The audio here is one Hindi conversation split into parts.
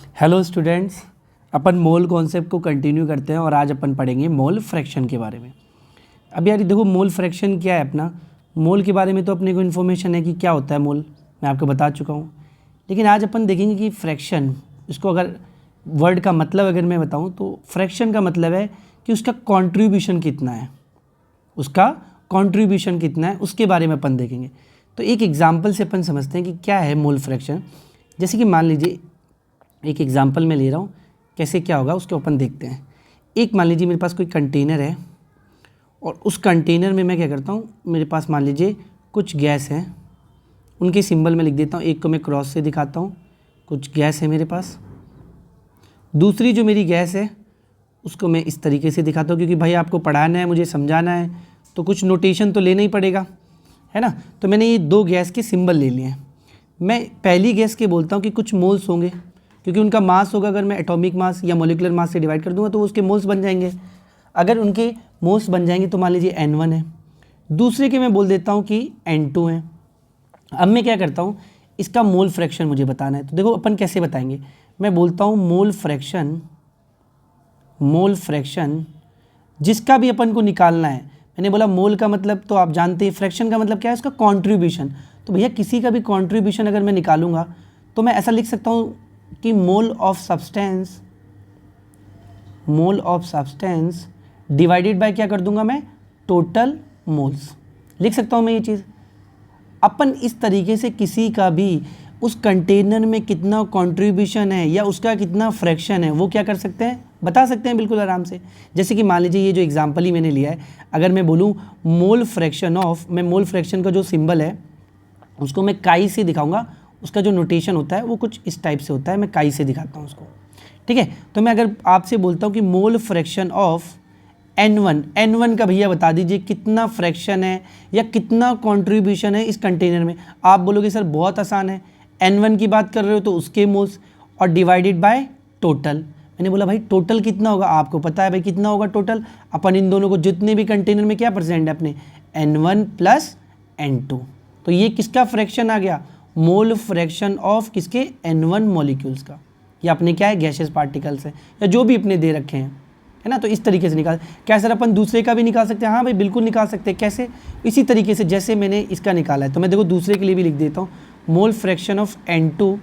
हेलो स्टूडेंट्स, अपन मोल कॉन्सेप्ट को कंटिन्यू करते हैं और आज अपन पढ़ेंगे मोल फ्रैक्शन के बारे में। अब यार देखो, मोल फ्रैक्शन क्या है अपना। मोल के बारे में तो अपने को इन्फॉर्मेशन है कि क्या होता है मोल, मैं आपको बता चुका हूँ। लेकिन आज अपन देखेंगे कि फ्रैक्शन, इसको अगर वर्ड का मतलब अगर मैं बताऊँ तो फ्रैक्शन का मतलब है कि उसका कॉन्ट्रीब्यूशन कितना है, उसका कॉन्ट्रीब्यूशन कितना है, उसके बारे में अपन देखेंगे। तो एक एग्जाम्पल से अपन समझते हैं कि क्या है मोल फ्रैक्शन। जैसे कि मान लीजिए एक एग्जांपल मैं ले रहा हूँ, कैसे क्या होगा उसके अपन देखते हैं। एक मान लीजिए मेरे पास कोई कंटेनर है और उस कंटेनर में मैं क्या करता हूँ, मेरे पास मान लीजिए कुछ गैस है, उनके सिंबल मैं लिख देता हूँ। एक को मैं क्रॉस से दिखाता हूँ, कुछ गैस है मेरे पास। दूसरी जो मेरी गैस है उसको मैं इस तरीके से दिखाता हूँ, क्योंकि भाई आपको पढ़ाना है, मुझे समझाना है, तो कुछ नोटेशन तो लेना ही पड़ेगा, है ना। तो मैंने ये दो गैस के सिंबल ले लिए हैं। मैं पहली गैस के बोलता हूँ कि कुछ मोल्स होंगे, क्योंकि उनका मास होगा, अगर मैं एटॉमिक मास या मॉलिक्यूलर मास से डिवाइड कर दूंगा तो उसके मोल्स बन जाएंगे। अगर उनके मोल्स बन जाएंगे तो मान लीजिए N1 है। दूसरे के मैं बोल देता हूँ कि N2 है। अब मैं क्या करता हूँ, इसका मोल फ्रैक्शन मुझे बताना है। तो देखो अपन कैसे बताएंगे, मैं बोलता हूँ मोल फ्रैक्शन जिसका भी अपन को निकालना है। मैंने बोला मोल का मतलब तो आप जानते हैं, फ्रैक्शन का मतलब क्या है, उसका कॉन्ट्रीब्यूशन। तो भैया किसी का भी कॉन्ट्रीब्यूशन अगर मैं निकालूंगा तो मैं ऐसा लिख सकता हूँ कि mole of substance divided by क्या कर दूंगा मैं, टोटल मोल्स लिख सकता हूँ मैं ये चीज़। अपन इस तरीके से किसी का भी उस कंटेनर में कितना कंट्रीब्यूशन है या उसका कितना फ्रैक्शन है वो क्या कर सकते हैं, बता सकते हैं बिल्कुल आराम से। जैसे कि मान लीजिए ये जो एग्जांपल ही मैंने लिया है, अगर मैं बोलूँ मोल फ्रैक्शन ऑफ, मैं मोल फ्रैक्शन का जो सिंबल है उसको मैं काई से दिखाऊंगा। उसका जो नोटेशन होता है वो कुछ इस टाइप से होता है, मैं काई से दिखाता हूँ उसको, ठीक है। तो मैं अगर आपसे बोलता हूँ कि मोल फ्रैक्शन ऑफ N1 का भैया बता दीजिए कितना फ्रैक्शन है या कितना कंट्रीब्यूशन है इस कंटेनर में। आप बोलोगे सर बहुत आसान है, N1 की बात कर रहे हो तो उसके मोल्स और डिवाइडेड बाय टोटल। मैंने बोला भाई टोटल कितना होगा, आपको पता है भाई कितना होगा टोटल। अपन इन दोनों को जितने भी कंटेनर में क्या प्रेजेंट है अपने, N1 प्लस N2, तो ये किसका फ्रैक्शन आ गया, मोल फ्रैक्शन ऑफ किसके, N1 मॉलिक्यूल्स का। ये अपने क्या है, गैसेस पार्टिकल्स है या जो भी अपने दे रखे हैं, है ना। तो इस तरीके से निकाल, क्या सर अपन दूसरे का भी निकाल सकते हैं, हाँ भाई बिल्कुल निकाल सकते हैं। कैसे, इसी तरीके से जैसे मैंने इसका निकाला है। तो मैं देखो दूसरे के लिए भी लिख देता हूँ, मोल फ्रैक्शन ऑफ N2।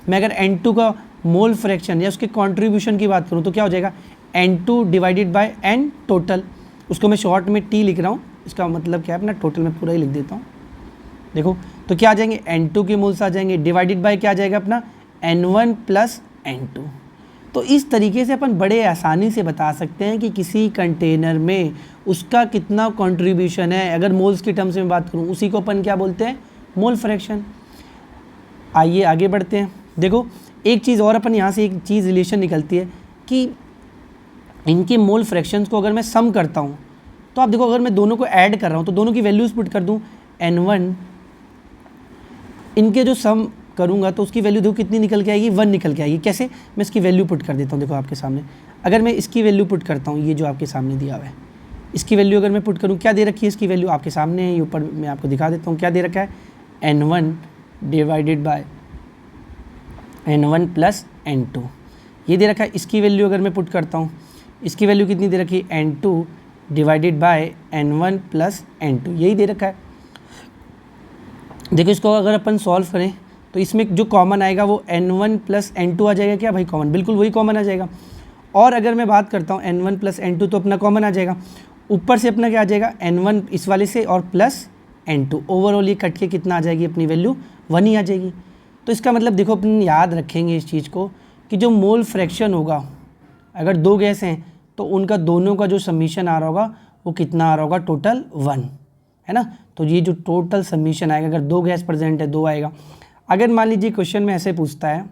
मैं अगर N2 का मोल फ्रैक्शन या उसके कॉन्ट्रीब्यूशन की बात करूँ तो क्या हो जाएगा, N2 divided by N total. उसको मैं शॉर्ट में T लिख रहा हूँ, इसका मतलब क्या है अपना टोटल, में पूरा ही लिख देता हूँ। देखो तो क्या आ जाएंगे, N2 के मोल्स आ जाएंगे, डिवाइडेड बाय क्या आ जाएगा अपना, N1 प्लस N2। तो इस तरीके से अपन बड़े आसानी से बता सकते हैं कि किसी कंटेनर में उसका कितना कंट्रीब्यूशन है। अगर मोल्स की टर्म्स में बात करूं उसी को अपन क्या बोलते हैं, मोल फ्रैक्शन। आइए आगे बढ़ते हैं। देखो एक चीज़ और अपन यहाँ से एक चीज़ रिलेशन निकलती है कि इनके मोल फ्रैक्शंस को अगर मैं सम करता हूँ तो आप देखो, अगर मैं दोनों को ऐड कर रहा हूँ तो दोनों की वैल्यूज़ पुट कर दूँ, N1 इनके जो सम करूँगा तो उसकी वैल्यू देखो कितनी निकल के आएगी, 1 निकल के आएगी। कैसे, मैं इसकी वैल्यू पुट कर देता हूँ। देखो आपके सामने अगर मैं इसकी वैल्यू पुट करता हूँ, ये जो आपके सामने दिया हुआ है, इसकी वैल्यू अगर मैं पुट करूँ, क्या दे रखी है इसकी वैल्यू आपके सामने है, ये ऊपर मैं आपको दिखा देता हूँ क्या दे रखा है, N1 divided by N1 plus N2 ये दे रखा है। इसकी वैल्यू अगर मैं पुट करता हूँ, इसकी वैल्यू कितनी दे रखी है, N2 divided by N1 plus N2 यही दे रखा है। देखो इसको अगर अपन सॉल्व करें तो इसमें जो कॉमन आएगा वो N1 प्लस N2 आ जाएगा। क्या भाई कॉमन, बिल्कुल वही कॉमन आ जाएगा। और अगर मैं बात करता हूँ N1 प्लस N2 तो अपना कॉमन आ जाएगा। ऊपर से अपना क्या आ जाएगा, N1 इस वाले से और प्लस N2, ओवरऑल ये कट के कितना आ जाएगी अपनी वैल्यू, 1 ही आ जाएगी। तो इसका मतलब देखो अपन याद रखेंगे इस चीज़ को कि जो मोल फ्रैक्शन होगा, अगर दो गैस हैं तो उनका दोनों का जो समीशन आ रहा होगा वो कितना आ रहा होगा, टोटल 1, है ना। तो ये जो टोटल समीशन आएगा, अगर दो गैस प्रेजेंट है 2 आएगा। अगर मान लीजिए क्वेश्चन में ऐसे पूछता है,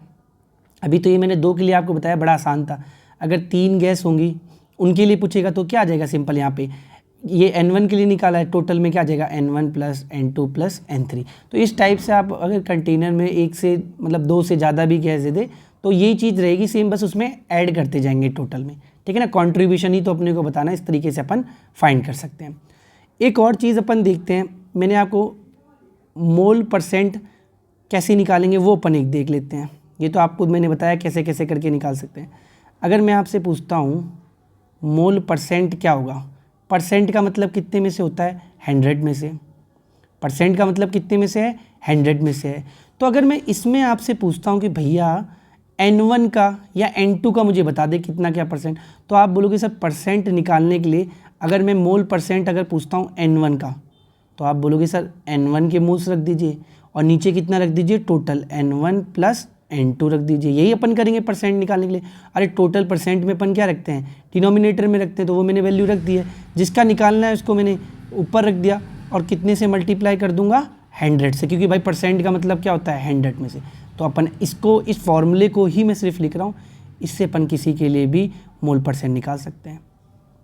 अभी तो ये मैंने 2 के लिए आपको बताया, बड़ा आसान था। अगर 3 गैस होंगी उनके लिए पूछेगा तो क्या आ जाएगा, सिंपल यहाँ पे ये N1 के लिए निकाला है, टोटल में क्या आ जाएगा, N1 plus N2 plus N3। तो इस टाइप से आप अगर कंटेनर में एक से मतलब 2 से ज़्यादा भी गैस दे दे तो यही चीज़ रहेगी सेम, बस उसमें ऐड करते जाएंगे टोटल में, ठीक है ना। कॉन्ट्रीब्यूशन ही तो अपने को बताना है, इस तरीके से अपन फाइंड कर सकते हैं। एक और चीज़ अपन देखते हैं, मैंने आपको मोल परसेंट कैसे निकालेंगे वो अपन एक देख लेते हैं। ये तो आपको मैंने बताया कैसे कैसे करके निकाल सकते हैं। अगर मैं आपसे पूछता हूँ मोल परसेंट क्या होगा, परसेंट का मतलब कितने में से होता है, 100 में से। परसेंट का मतलब कितने में से है, 100 में से है। तो अगर मैं इसमें आपसे पूछता हूँ कि भैया N1 का या N2 का मुझे बता दे कितना क्या परसेंट, तो आप बोलोगे सर परसेंट निकालने के लिए अगर मैं मोल परसेंट अगर पूछता हूँ N1 का, तो आप बोलोगे सर N1 के मोल्स रख दीजिए और नीचे कितना रख दीजिए, टोटल N1 प्लस N2 रख दीजिए। यही अपन करेंगे परसेंट निकालने के लिए। अरे टोटल परसेंट में अपन क्या रखते हैं, डिनोमिनेटर में रखते हैं, तो वो मैंने वैल्यू रख दी है। जिसका निकालना है उसको मैंने ऊपर रख दिया और कितने से मल्टीप्लाई कर दूंगा, 100 से, क्योंकि भाई परसेंट का मतलब क्या होता है, 100 में से। तो अपन इसको, इस फॉर्मूले को ही मैं सिर्फ लिख रहा हूँ, इससे अपन किसी के लिए भी मोल परसेंट निकाल सकते हैं।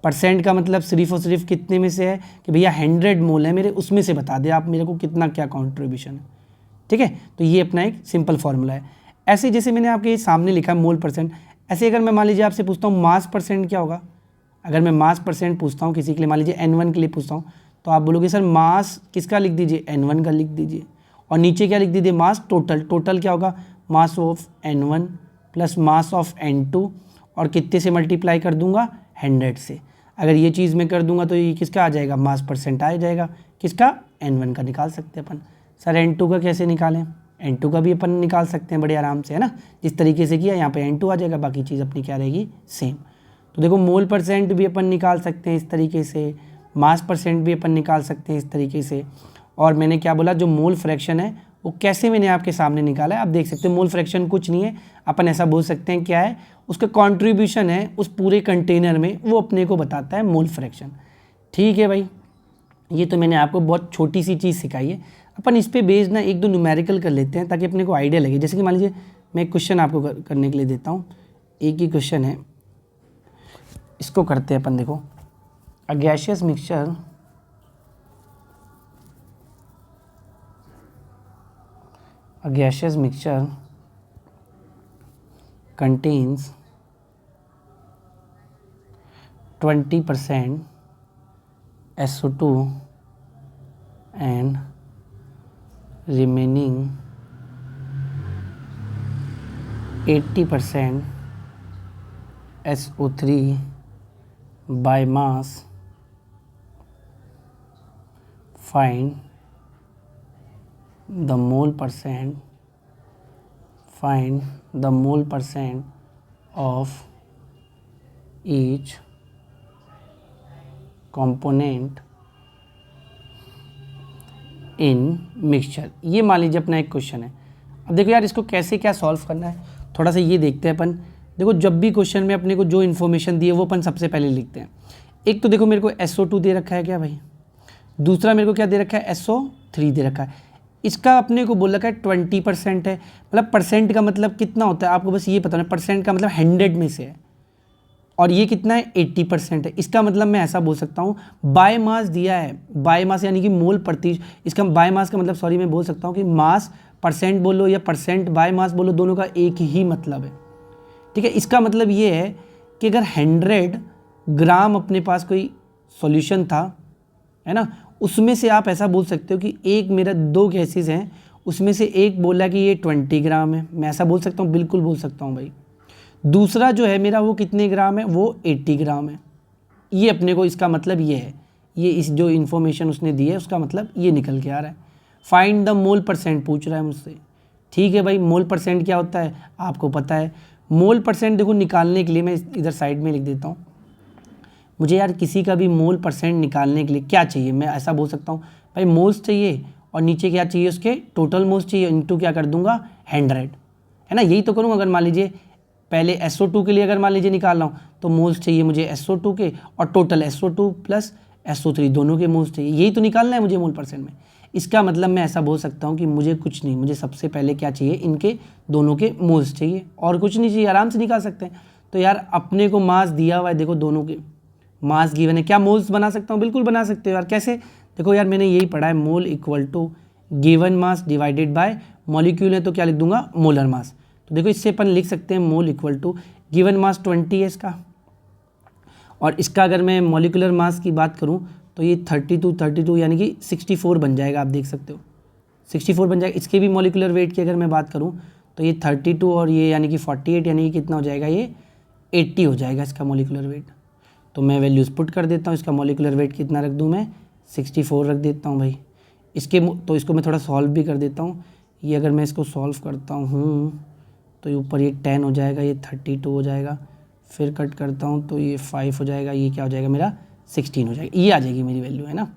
परसेंट का मतलब सिर्फ और सिर्फ कितने में से है कि भैया 100 मोल है मेरे, उसमें से बता दे आप मेरे को कितना क्या कॉन्ट्रीब्यूशन है। ठीक है, तो ये अपना एक सिंपल फॉर्मूला है। ऐसे जैसे मैंने आपके सामने लिखा है मोल परसेंट, ऐसे अगर मैं मान लीजिए आपसे पूछता हूँ मास परसेंट क्या होगा, अगर मैं मास परसेंट पूछता हूँ किसी के लिए, मान लीजिए N1 के लिए पूछता हूँ, तो आप बोलोगे सर मास किसका लिख दीजिए, N1 का लिख दीजिए और नीचे क्या लिख दीजिए, मास टोटल। टोटल क्या होगा, mass of N1 plus mass of N2 और कितने से मल्टीप्लाई कर दूंगा, 100 से। अगर ये चीज़ मैं कर दूंगा तो ये किसका आ जाएगा, मास परसेंट आ जाएगा। किसका, N1 का निकाल सकते हैं अपन। सर N2 का कैसे निकालें, N2 का भी अपन निकाल सकते हैं बड़े आराम से, है ना। जिस तरीके से किया यहाँ पे N2 आ जाएगा, बाकी चीज़ अपनी क्या रहेगी, सेम। तो देखो मोल परसेंट भी अपन निकाल सकते हैं इस तरीके से, मास परसेंट भी अपन निकाल सकते हैं इस तरीके से। और मैंने क्या बोला, जो मोल फ्रैक्शन है वो कैसे मैंने आपके सामने निकाला है, आप देख सकते हैं। मोल फ्रैक्शन कुछ नहीं है, अपन ऐसा बोल सकते हैं क्या है, उसका कॉन्ट्रीब्यूशन है उस पूरे कंटेनर में, वो अपने को बताता है मोल फ्रैक्शन। ठीक है भाई, ये तो मैंने आपको बहुत छोटी सी चीज़ सिखाई है। अपन इस पे बेस्ड ना एक दो न्यूमेरिकल कर लेते हैं ताकि अपने को आइडिया लगे। जैसे कि मान लीजिए मैं एक क्वेश्चन आपको करने के लिए देता हूँ, एक ही क्वेश्चन है, इसको करते हैं अपन। देखो, अ gaseous mixture contains 20% SO2 and remaining 80% SO3 by mass. Find the mole percent of each component in mixture. ये मान लीजिए अपना एक क्वेश्चन है। अब देखो यार, इसको कैसे क्या सॉल्व करना है, थोड़ा सा ये देखते हैं अपन। देखो, जब भी क्वेश्चन में अपने को जो इन्फॉर्मेशन दी है वो अपन सबसे पहले लिखते हैं। एक तो देखो मेरे को SO2 दे रखा है क्या भाई, दूसरा मेरे को क्या दे रखा है, SO3 दे रखा है। इसका अपने को बोल रखा है 20% है, मतलब परसेंट का मतलब कितना होता है आपको बस ये पता है, परसेंट का मतलब 100 में से है, और ये कितना है, 80% है। इसका मतलब मैं ऐसा बोल सकता हूँ, बाय मास दिया है, बाय मास यानी कि मोल प्रति, इसका बाय मास का मतलब सॉरी मैं बोल सकता हूँ कि मास परसेंट बोलो या परसेंट बाय मास बोलो, दोनों का एक ही मतलब है। ठीक है, इसका मतलब ये है कि अगर 100 ग्राम अपने पास कोई सॉल्यूशन था, है ना, उसमें से आप ऐसा बोल सकते हो कि एक मेरा 2 गैसेस हैं, उसमें से एक बोला कि ये 20 ग्राम है, मैं ऐसा बोल सकता हूँ, बिल्कुल बोल सकता हूँ भाई। दूसरा जो है मेरा वो कितने ग्राम है, वो 80 ग्राम है। ये अपने को इसका मतलब ये है, ये इस जो इन्फॉर्मेशन उसने दी है उसका मतलब ये निकल के आ रहा है। फाइंड द मोल परसेंट पूछ रहा है मुझसे। ठीक है भाई, मोल परसेंट क्या होता है आपको पता है। मोल परसेंट देखो निकालने के लिए मैं इधर साइड में लिख देता हूँ। मुझे यार किसी का भी मोल परसेंट निकालने के लिए क्या चाहिए, मैं ऐसा बोल सकता हूँ भाई मोल्स चाहिए और नीचे क्या चाहिए, उसके टोटल मोल्स चाहिए, इनटू क्या कर दूंगा, 100, है ना। यही तो करूँगा। अगर मान लीजिए पहले SO2 के लिए अगर मान लीजिए निकाल रहा हूँ तो मोल्स चाहिए मुझे SO2 के, और टोटल SO2 प्लस SO3 दोनों के मोल्स चाहिए, यही तो निकालना है मुझे मोल परसेंट में। इसका मतलब मैं ऐसा बोल सकता हूँ कि मुझे कुछ नहीं, मुझे सबसे पहले क्या चाहिए, इनके दोनों के मोल्स चाहिए और कुछ नहीं चाहिए, आराम से निकाल सकते हैं। तो यार अपने को मास दिया हुआ है, देखो दोनों के मास गिवन है, क्या मोल्स बना सकता हूँ, बिल्कुल बना सकते हो यार। कैसे, देखो यार मैंने यही पढ़ा है, mole equal to given mass divided by molecule है तो क्या लिख दूंगा, मोलर मास। तो देखो इससे अपन लिख सकते हैं mole equal to given mass 20 है इसका, और इसका अगर मैं मॉलिकुलर मास की बात करूं तो ये 32 यानी कि 64 बन जाएगा। आप देख सकते हो 64 बन जाएगा। इसके भी मॉलिकुलर वेट की अगर मैं बात करूं तो ये 32 और ये यानी कि 48 यानी कि कितना हो जाएगा, ये 80 हो जाएगा इसका मॉलिक्यूलर वेट। तो मैं वैल्यूज़ पुट कर देता हूँ। इसका मॉलिक्यूलर वेट कितना रख दूँ मैं, 64 रख देता हूँ भाई। तो इसको मैं थोड़ा सॉल्व भी कर देता हूँ। ये अगर मैं इसको सॉल्व करता हूँ तो ये ऊपर ये 10 हो जाएगा, ये 32 हो जाएगा, फिर कट करता हूँ तो ये 5 हो जाएगा, ये क्या हो जाएगा मेरा 16 हो जाएगा। ये आ जाएगी मेरी वैल्यू, है ना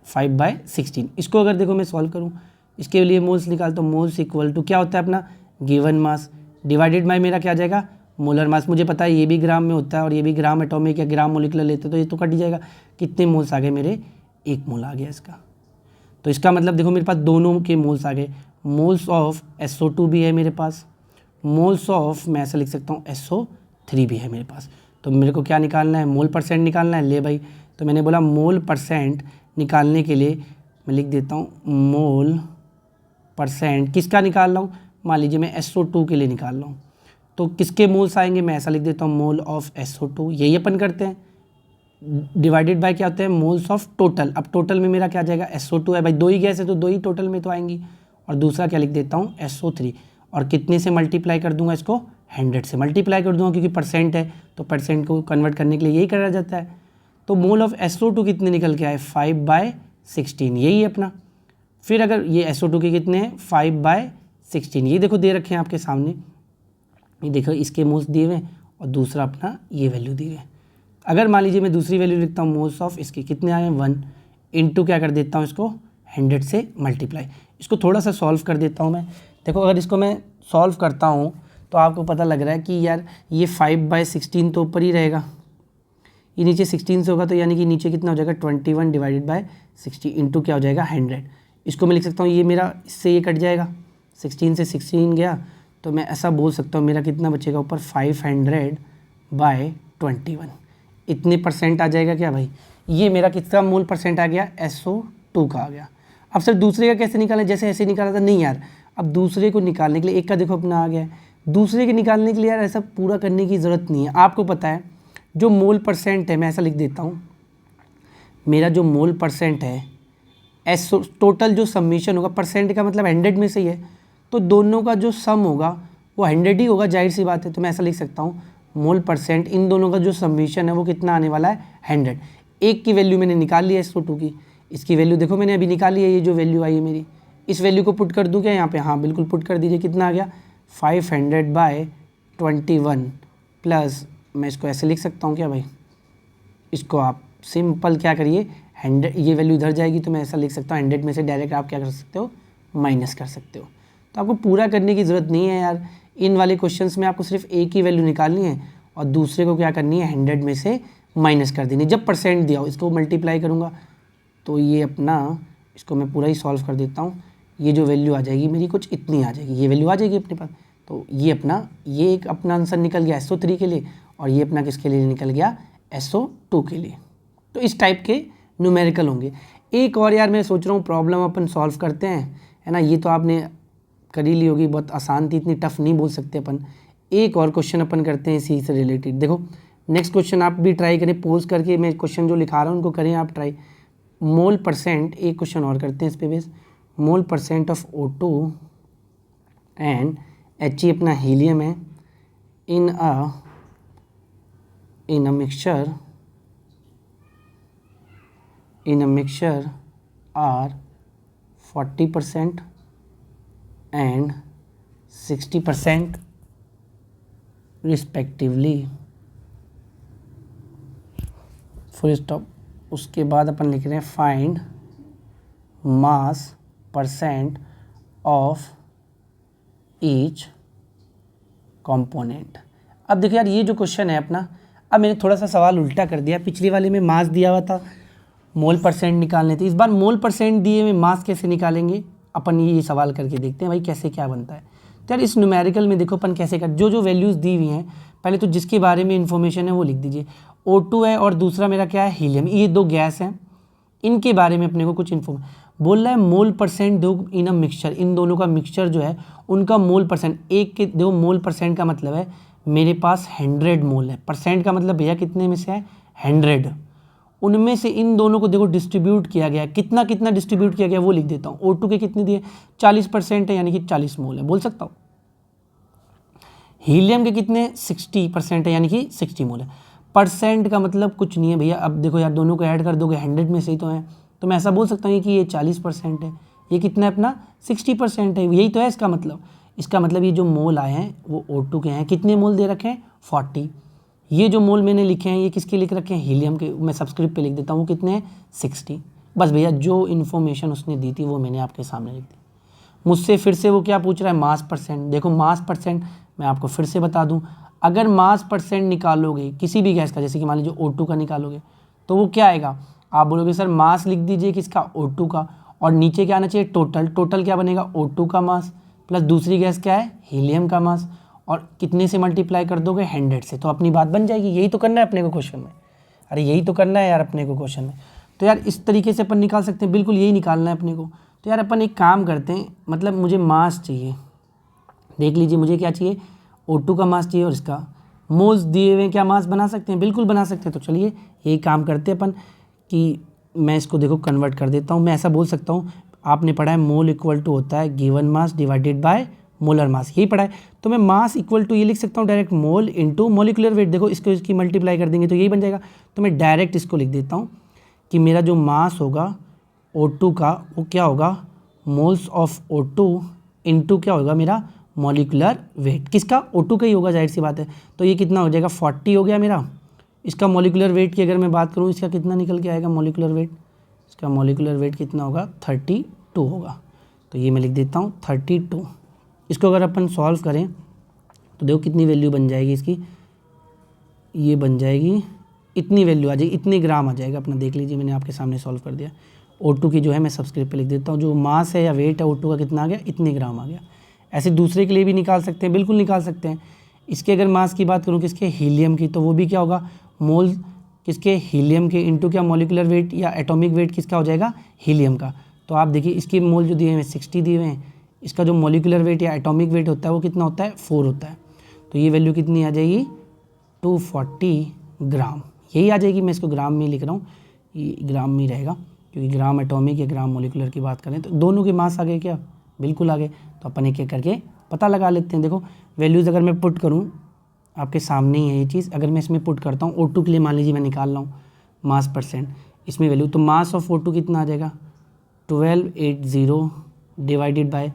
5/16। इसको अगर देखो मैं सॉल्व करूँ, इसके लिए मोल्स निकालता हूँ। मोल्स इक्वल टू क्या होता है अपना गिवन मास डिवाइडेड बाय मेरा क्या आ जाएगा मोलर मास। मुझे पता है ये भी ग्राम में होता है और ये भी ग्राम एटॉमिक या ग्राम मोलिकुलर लेते, तो ये तो कट ही जाएगा। कितने मोल्स आ गए मेरे, 1 मोल आ गया इसका। तो इसका मतलब देखो मेरे पास दोनों के मोल्स आ गए। मोल्स ऑफ SO2 भी है मेरे पास, मोल्स ऑफ मैं ऐसा लिख सकता हूँ SO3 भी है मेरे पास। तो मेरे को क्या निकालना है, मोल परसेंट निकालना है। ले भाई, तो मैंने बोला मोल परसेंट निकालने के लिए मैं लिख देता हूँ मोल परसेंट किसका निकाल रहा हूँ, मान लीजिए मैं SO2 के लिए निकाल रहा हूँ। तो किसके मोल्स आएंगे, मैं ऐसा लिख देता हूँ मोल ऑफ SO2। यही अपन करते हैं, डिवाइडेड बाय क्या होता है मोल्स ऑफ टोटल। अब टोटल में मेरा क्या आ जाएगा, SO2 है भाई, 2 ही गैस है तो 2 ही टोटल में तो आएंगी। और दूसरा क्या लिख देता हूँ SO3। और कितने से मल्टीप्लाई कर दूंगा इसको, 100 से मल्टीप्लाई कर दूंगा, क्योंकि परसेंट है तो परसेंट को कन्वर्ट करने के लिए यही करा जाता है। तो मोल ऑफ SO2 कितने निकल के आए, 5/16, यही है अपना। फिर अगर ये SO2 के कितने हैं, 5/16, ये देखो दे रखे हैं आपके सामने, ये देखो इसके मोल्स दिए हुए और दूसरा अपना ये वैल्यू दी हुई। अगर मान लीजिए मैं दूसरी वैल्यू लिखता हूँ मोल्स ऑफ इसके कितने आए हैं 1 इंटू क्या कर देता हूँ इसको 100 से मल्टीप्लाई। इसको थोड़ा सा सॉल्व कर देता हूँ मैं। देखो अगर इसको मैं सॉल्व करता हूँ तो आपको पता लग रहा है कि यार ये 5/16 तो ऊपर ही रहेगा, ये नीचे 16 से होगा, तो यानी कि नीचे कितना हो जाएगा 21 डिवाइडेड बाय 60 इंटू क्या हो जाएगा 100। इसको मैं लिख सकता हूँ, ये मेरा इससे ये कट जाएगा, 16 से 16 गया, तो मैं ऐसा बोल सकता हूँ मेरा कितना बचेगा ऊपर 500/21। इतने परसेंट आ जाएगा क्या भाई, ये मेरा कितना मोल परसेंट आ गया, SO2 का आ गया। अब सर दूसरे का कैसे निकालें, जैसे ऐसे निकाला था, नहीं यार अब दूसरे को निकालने के लिए एक का देखो अपना आ गया है, दूसरे के निकालने के लिए यार ऐसा पूरा करने की ज़रूरत नहीं है। आपको पता है जो मोल परसेंट है, मैं ऐसा लिख देता हूँ, मेरा जो मोल परसेंट है टोटल जो समीशन होगा, परसेंट का मतलब 100 में से ही है, तो दोनों का जो सम होगा वो 100 ही होगा, जाहिर सी बात है। तो मैं ऐसा लिख सकता हूँ मोल परसेंट इन दोनों का जो समीशन है वो कितना आने वाला है 100। एक की वैल्यू मैंने निकाल ली है SO2 की, इसकी वैल्यू देखो मैंने अभी निकाली है, ये जो वैल्यू आई है मेरी, इस वैल्यू को पुट कर दूँ क्या यहाँ पे, हाँ बिल्कुल पुट कर दीजिए। कितना आ गया 500/21 प्लस, मैं इसको ऐसे लिख सकता हूँ क्या भाई, इसको आप सिंपल क्या करिए 100, ये वैल्यू इधर जाएगी तो मैं ऐसा लिख सकता हूँ 100 में से डायरेक्ट आप क्या कर सकते हो माइनस कर सकते हो। तो आपको पूरा करने की ज़रूरत नहीं है यार, इन वाले क्वेश्चंस में आपको सिर्फ एक ही वैल्यू निकालनी है और दूसरे को क्या करनी है 100 में से माइनस कर देनी। जब परसेंट दिया हो इसको मल्टीप्लाई करूँगा तो ये अपना, इसको मैं पूरा ही सॉल्व कर देता हूँ, ये जो वैल्यू आ जाएगी मेरी कुछ इतनी आ जाएगी, ये वैल्यू आ जाएगी अपने पास। तो ये अपना, ये एक अपना आंसर निकल गया SO3 के लिए, और ये अपना किसके लिए निकल गया SO2 के लिए। तो इस टाइप के न्यूमेरिकल होंगे। एक और यार मैं सोच रहा हूँ प्रॉब्लम अपन सॉल्व करते हैं, है ना, ये तो आपने कर ही ली होगी, बहुत आसान थी, इतनी टफ नहीं बोल सकते अपन। एक और क्वेश्चन अपन करते हैं इसी से रिलेटेड। देखो नेक्स्ट क्वेश्चन आप भी ट्राई करें, पोज करके मैं क्वेश्चन जो लिखा रहा हूँ उनको करें आप ट्राई। मोल परसेंट, एक क्वेश्चन और करते हैं इस पे base, mole percent of O2 and He अपना हीलियम है in a mixture are 40% and 60% respectively, full stop. उसके बाद अपन लिख रहे हैं find mass percent of each component. अब देखिए यार ये जो क्वेश्चन है अपना, अब मैंने थोड़ा सा सवाल उल्टा कर दिया, पिछली वाले में मास दिया हुआ था, मोल परसेंट निकालने थे, इस बार मोल परसेंट दिए हुए मास कैसे निकालेंगे अपन, ये सवाल करके देखते हैं भाई कैसे क्या बनता है। तो यार इस न्यूमेरिकल में देखो अपन कैसे कर, जो जो वैल्यूज़ दी हुई हैं पहले तो जिसके बारे में इन्फॉर्मेशन है वो लिख दीजिए। O2 है और दूसरा मेरा क्या है हीलियम, ये दो गैस हैं, इनके बारे में अपने को कुछ इन्फॉर्म बोल रहा है। मोल परसेंट दो इन अ मिक्सचर, इन दोनों का मिक्सचर जो है उनका मोल परसेंट, एक के दो मोल परसेंट का मतलब है मेरे पास 100 मोल है, परसेंट का मतलब भैया कितने में से है 100, उनमें से इन दोनों को देखो डिस्ट्रीब्यूट किया गया, कितना कितना डिस्ट्रीब्यूट किया गया वो लिख देता हूँ। O2 के कितने दिए 40% है, यानी कि 40 मोल है, बोल सकता हूँ हीलियम के कितने 60% है, यानी कि 60 मोल है। परसेंट का मतलब कुछ नहीं है भैया, अब देखो यार दोनों को ऐड कर दोगे 100 में से ही तो है, तो मैं ऐसा बोल सकता हूँ कि ये 40% है, ये कितना है अपना 60% है, यही तो है इसका मतलब। इसका मतलब ये जो मोल आए हैं वो O2 के हैं, कितने मोल दे रखे हैं 40। ये जो मोल मैंने लिखे हैं ये किसके लिख रखे हैं, हीलियम के, मैं सबस्क्रिप्ट पे लिख देता हूँ, वो कितने हैं 60। बस भैया जो इन्फॉर्मेशन उसने दी थी वो मैंने आपके सामने लिख दी। मुझसे फिर से वो क्या पूछ रहा है, मास परसेंट। देखो मास परसेंट मैं आपको फिर से बता दूं, अगर मास परसेंट निकालोगे किसी भी गैस का, जैसे कि मान लीजिए O2 का निकालोगे, तो वो क्या आएगा, आप बोलोगे सर मास लिख दीजिए किसका, O2 का, और नीचे क्या आना चाहिए टोटल। टोटल क्या बनेगा, O2 का मास प्लस दूसरी गैस क्या है, हीलियम का मास, और कितने से मल्टीप्लाई कर दोगे 100 से, तो अपनी बात बन जाएगी। यही तो करना है अपने को क्वेश्चन में, अरे यही तो करना है यार अपने को क्वेश्चन में। तो यार इस तरीके से अपन निकाल सकते हैं, बिल्कुल यही निकालना है अपने को। तो यार अपन एक काम करते हैं, मतलब मुझे मास चाहिए, देख लीजिए मुझे क्या चाहिए, O2 का मास चाहिए, और इसका मोल्स दिए हुए क्या मास बना सकते हैं, बिल्कुल बना सकते हैं। तो चलिए यही काम करते हैं अपन कि मैं इसको देखो कन्वर्ट कर देता हूँ। मैं ऐसा बोल सकता हूँ, आपने पढ़ा है मोल इक्वल टू होता है given mass divided by molar mass, यही पढ़ा है। तो मैं मास इक्वल टू ये लिख सकता हूँ direct, mole into molecular weight. देखो इसको इसकी मल्टीप्लाई कर देंगे तो यही बन जाएगा। तो मैं डायरेक्ट इसको लिख देता हूँ कि मेरा जो मास होगा O2 का वो क्या होगा, मोल्स ऑफ O2 इंटू क्या होगा मेरा मॉलिकुलर वेट, किसका, O2 का ही होगा, जाहिर सी बात है। तो ये कितना हो जाएगा 40 हो गया मेरा। इसका मॉलिकुलर वेट की अगर मैं बात करूँ, इसका कितना निकल के आएगा मॉलिकुलर वेट, इसका मॉलिकुलर वेट कितना होगा 32 होगा। तो ये मैं लिख देता हूँ 32। इसको अगर अपन सॉल्व करें तो देखो कितनी वैल्यू बन जाएगी इसकी, ये बन जाएगी इतनी वैल्यू आ जाएगी, इतने ग्राम आ जाएगा अपना। देख लीजिए मैंने आपके सामने सॉल्व कर दिया। O2 की जो है मैं सबस्क्रिप्ट पे लिख देता हूँ, जो मास है या वेट है O2 का कितना आ गया, इतने ग्राम आ गया। ऐसे दूसरे के लिए भी निकाल सकते हैं, बिल्कुल निकाल सकते हैं। इसके अगर मास की बात करूँ किसके, हीलियम की, तो वो भी क्या होगा, मोल किसके, हीलियम के, इंटू क्या मॉलिकुलर वेट या एटॉमिक वेट किसका हो जाएगा, हीलियम का। तो आप देखिए इसके मोल जो दिए हुए हैं 60 दिए हुए हैं, इसका जो मॉलिकुलर वेट या एटॉमिक वेट होता है वो कितना होता है 4 होता है। तो ये वैल्यू कितनी आ जाएगी 240 ग्राम, यही आ जाएगी। मैं इसको ग्राम में लिख रहा हूँ, ये ग्राम में रहेगा, क्योंकि ग्राम एटॉमिक या ग्राम मॉलिकुलर की बात करें तो दोनों के मास आ गए क्या, बिल्कुल आ गए। तो अपन एक एक करके पता लगा लेते हैं। देखो वैल्यूज़ अगर मैं पुट करूँ, आपके सामने ही है ये चीज़, अगर मैं इसमें पुट करता हूँ O2 के लिए, मान लीजिए मैं निकाल रहा हूँ मास परसेंट, इसमें वैल्यू, तो मास ऑफ O2 कितना आ जाएगा 1280 डिवाइडेड बाय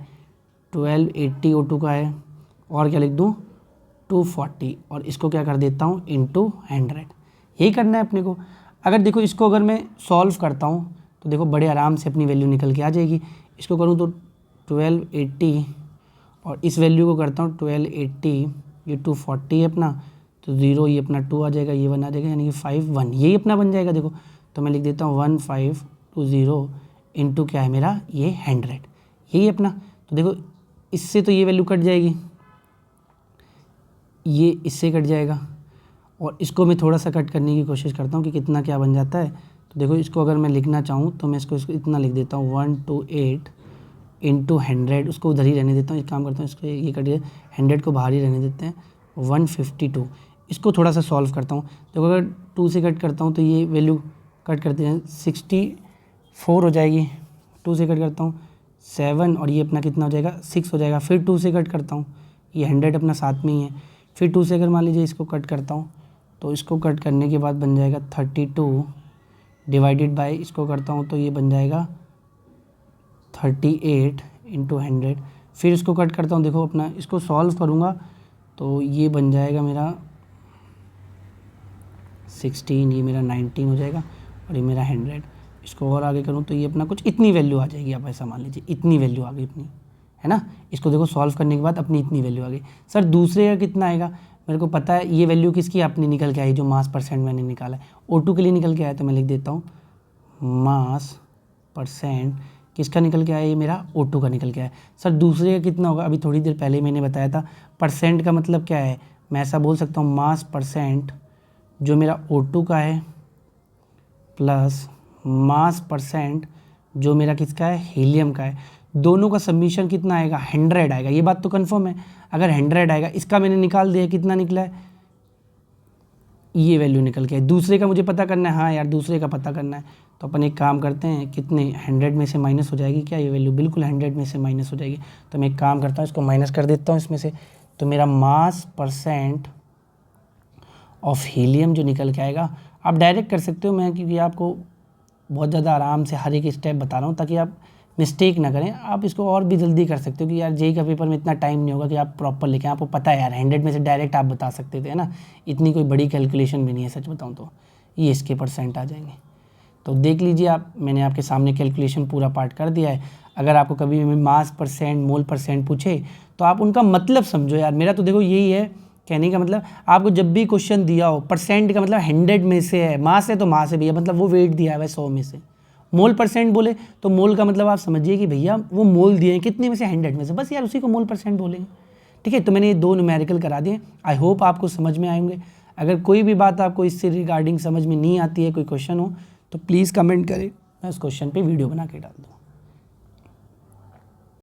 1280 O2 का है, और क्या लिख दूँ 240, और इसको क्या कर देता हूँ इंटू 100। यही करना है अपने को। अगर देखो इसको अगर मैं सॉल्व करता हूँ तो देखो बड़े आराम से अपनी वैल्यू निकल के आ जाएगी। इसको करूँ तो 1280 और इस वैल्यू को करता हूँ 1280, ये 240 है अपना, तो 0 ये अपना 2 आ जाएगा, ये 1 आ जाएगा, यानी कि 5 1 यही अपना बन जाएगा। देखो तो मैं लिख देता हूँ 1520 इंटू क्या है मेरा ये 100, यही अपना। तो देखो इससे तो ये वैल्यू कट जाएगी, ये इससे कट जाएगा, और इसको मैं थोड़ा सा कट करने की कोशिश करता हूँ कि कितना क्या बन जाता है। तो देखो इसको अगर मैं लिखना चाहूँ तो मैं इसको इतना लिख देता हूँ 128 इंटू 100, उसको उधर ही रहने देता हूँ। एक काम करता हूँ, इसको ये कट 100 को बाहर ही रहने देते हैं, 152। इसको थोड़ा सा सॉल्व करता हूँ। देखो अगर 2 से कट करता हूँ तो ये वैल्यू कट करते हैं 64 हो जाएगी, 2 से कट करता हूँ 7, और ये अपना कितना हो जाएगा 6 हो जाएगा। फिर 2 से कट करता हूँ, ये 100 अपना साथ में ही है। फिर 2 से अगर मान लीजिए इसको कट करता हूँ तो इसको कट करने के बाद बन जाएगा 32 डिवाइडेड बाय, इसको करता हूँ तो ये बन जाएगा 38 इंटू 100। फिर इसको कट करता हूँ, देखो अपना इसको सॉल्व करूँगा तो ये बन जाएगा मेरा 16, ये मेरा 19 हो जाएगा, और ये मेरा 100। इसको और आगे करूँ तो ये अपना कुछ इतनी वैल्यू आ जाएगी, आप ऐसा मान लीजिए इतनी वैल्यू आ गई अपनी, है ना। इसको देखो सॉल्व करने के बाद अपनी इतनी वैल्यू आ गई। सर दूसरे का कितना आएगा, मेरे को पता है ये वैल्यू किसकी अपनी निकल के आई, जो मास परसेंट मैंने निकाला है O2 के लिए निकल के आया, तो मैं लिख देता हूँ मास परसेंट किसका निकल के आया, ये मेरा O2 का निकल के आया। सर दूसरे का कितना होगा, अभी थोड़ी देर पहले मैंने बताया था परसेंट का मतलब क्या है, मैं ऐसा बोल सकता हूँ मास परसेंट जो मेरा O2 का है प्लस मास परसेंट जो मेरा किसका है हीलियम का है, दोनों का सबमिशन कितना आएगा 100 आएगा। ये बात तो कंफर्म है, अगर 100 आएगा, इसका मैंने निकाल दिया कितना निकला है, ये वैल्यू निकल के। दूसरे का मुझे पता करना है, हाँ यार दूसरे का पता करना है, तो अपन एक काम करते हैं, कितने 100 में से माइनस हो जाएगी क्या ये वैल्यू, बिल्कुल 100 में से माइनस हो जाएगी। तो मैं एक काम करता हूँ, इसको माइनस कर देता हूँ इसमें से, तो मेरा मास परसेंट ऑफ हीलियम जो निकल के आएगा, आप डायरेक्ट कर सकते हो, मैं क्योंकि आपको बहुत ज़्यादा आराम से हर एक स्टेप बता रहा हूँ ताकि आप मिस्टेक ना करें। आप इसको और भी जल्दी कर सकते हो कि यार जेईई का पेपर में इतना टाइम नहीं होगा कि आप प्रॉपर लिखें, आपको पता है यार 100 में से डायरेक्ट आप बता सकते थे ना, इतनी कोई बड़ी कैलकुलेशन भी नहीं है सच बताऊँ तो। ये इसके परसेंट आ जाएंगे, तो देख लीजिए आप, मैंने आपके सामने कैलकुलेशन पूरा पार्ट कर दिया है। अगर आपको कभी भी मास परसेंट मोल परसेंट पूछे तो आप उनका मतलब समझो यार। मेरा तो देखो यही है कहने का मतलब, आपको जब भी क्वेश्चन दिया हो, परसेंट का मतलब 100 में से है, मास है तो मास है भैया, मतलब वो वेट दिया हुआ है 100 में से। मोल परसेंट बोले तो मोल का मतलब आप समझिए कि भैया वो मोल दिए हैं कितने में से, 100 में से, बस यार उसी को मोल परसेंट बोलेंगे। ठीक है, तो मैंने ये 2 न्यूमेरिकल करा दिए। आई होप आपको समझ में आएंगे। अगर कोई भी बात आपको इससे रिगार्डिंग समझ में नहीं आती है, कोई क्वेश्चन हो तो प्लीज़ कमेंट करें, मैं उस क्वेश्चन पे वीडियो बना के डाल दूँ।